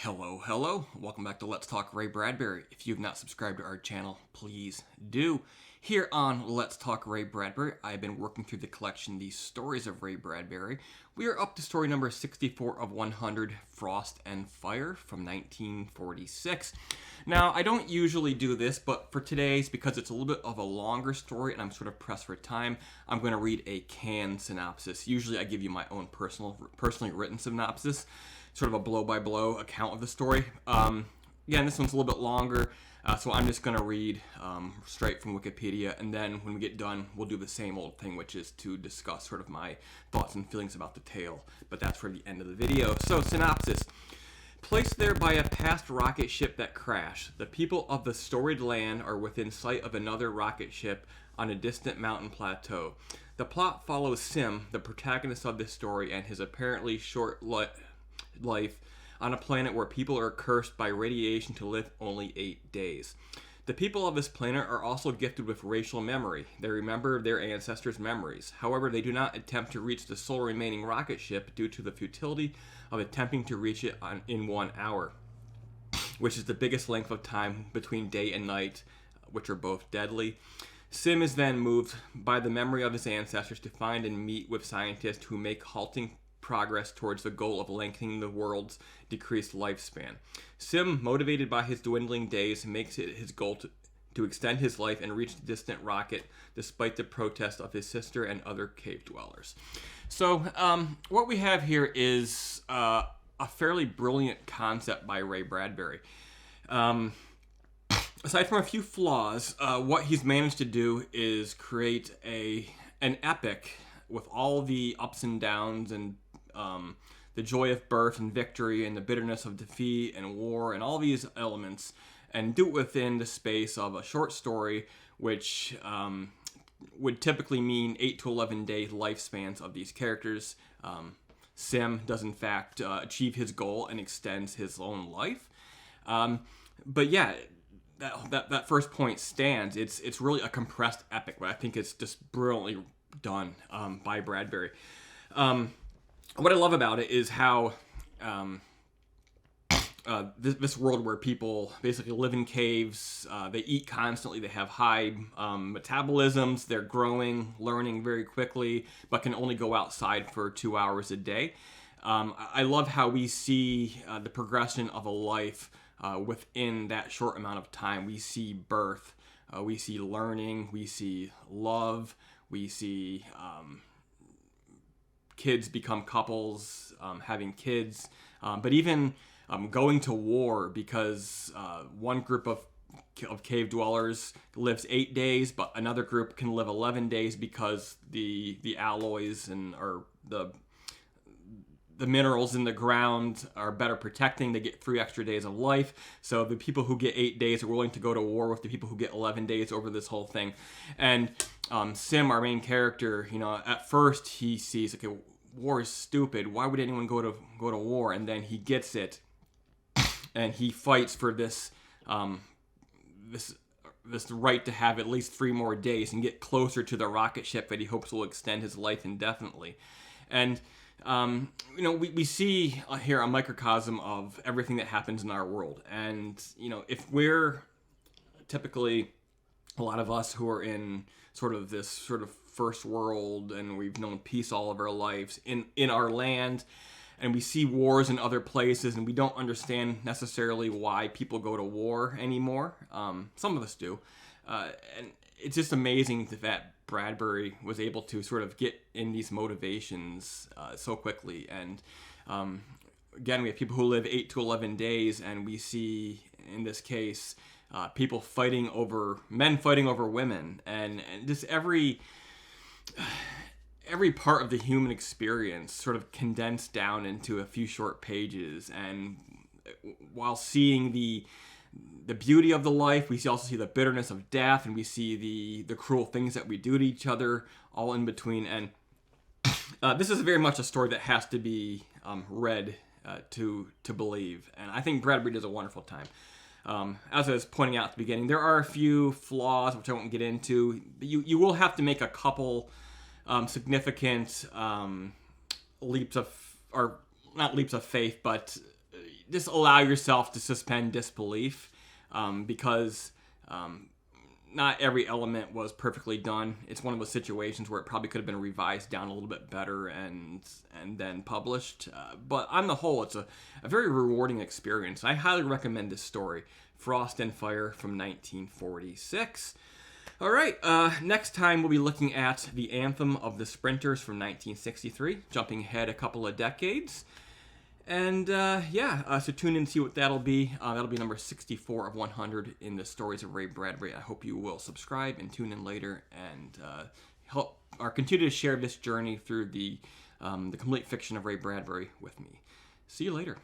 Hello. Welcome back to Let's Talk Ray Bradbury. If you've not subscribed to our channel, please do. Here on Let's Talk Ray Bradbury, I've been working through the collection, The Stories of Ray Bradbury. We are up to story number 64 of 100, Frost and Fire from 1946. Now, I don't usually do this, but for today's, because it's a little bit of a longer story and I'm sort of pressed for time, I'm going to read a canned synopsis. Usually I give you my own personally written synopsis, sort of a blow-by-blow account of the story. Again, this one's a little bit longer, so I'm just going to read straight from Wikipedia, and then when we get done, we'll do the same old thing, which is to discuss sort of my thoughts and feelings about the tale, but that's for the end of the video. So, synopsis. Placed there by a past rocket ship that crashed, the people of the storied land are within sight of another rocket ship on a distant mountain plateau. The plot follows Sim, the protagonist of this story, and his apparently short life on a planet where people are cursed by radiation to live only 8 days. The people of this planet are also gifted with racial memory. They remember their ancestors' memories. However, they do not attempt to reach the sole remaining rocket ship due to the futility of attempting to reach it in 1 hour, which is the biggest length of time between day and night, which are both deadly. Sim is then moved by the memory of his ancestors to find and meet with scientists who make halting progress towards the goal of lengthening the world's decreased lifespan. Sim, motivated by his dwindling days, makes it his goal to extend his life and reach the distant rocket despite the protest of his sister and other cave dwellers. So what we have here is a fairly brilliant concept by Ray Bradbury. Aside from a few flaws, what he's managed to do is create an epic with all the ups and downs and the joy of birth and victory and the bitterness of defeat and war and all these elements, and do it within the space of a short story, which would typically mean 8 to 11 day lifespans of these characters. Sim does in fact achieve his goal and extends his own life. But yeah, that first point stands. It's really a compressed epic, but I think it's just brilliantly done by Bradbury. What I love about it is how this world where people basically live in caves, they eat constantly, they have high metabolisms, they're growing, learning very quickly, but can only go outside for 2 hours a day. I love how we see the progression of a life within that short amount of time. We see birth, we see learning, we see love, we see kids become couples, having kids, but even going to war, because one group of cave dwellers lives 8 days, but another group can live 11 days because the alloys or the minerals in the ground are better protecting. They get 3 extra days of life. So the people who get 8 days are willing to go to war with the people who get 11 days over this whole thing. And Sim, our main character, at first he sees, okay, war is stupid. Why would anyone go to war? And then he gets it, and he fights for this right to have at least 3 more days and get closer to the rocket ship that he hopes will extend his life indefinitely. And we see here a microcosm of everything that happens in our world. And, if we're typically, a lot of us who are in this first world, and we've known peace all of our lives in our land, and we see wars in other places, and we don't understand necessarily why people go to war anymore. Some of us do. And it's just amazing that Bradbury was able to sort of get in these motivations so quickly. And again, we have people who live 8 to 11 days, and we see, in this case, people men fighting over women, and just every part of the human experience sort of condensed down into a few short pages. And while seeing the beauty of the life, we also see the bitterness of death, and we see the cruel things that we do to each other, all in between. And this is very much a story that has to be read to believe. And I think Bradbury does a wonderful time. As I was pointing out at the beginning, there are a few flaws which I won't get into. You will have to make a couple significant leaps of, or not leaps of faith, but just allow yourself to suspend disbelief, because not every element was perfectly done. It's one of those situations where it probably could have been revised down a little bit better and then published. But on the whole, it's a very rewarding experience. I highly recommend this story, Frost and Fire from 1946. All right, next time we'll be looking at the Anthem of the Sprinters from 1963, jumping ahead a couple of decades. And so tune in and see what that'll be. That'll be number 64 of 100 in the Stories of Ray Bradbury. I hope you will subscribe and tune in later and help or continue to share this journey through the complete fiction of Ray Bradbury with me. See you later.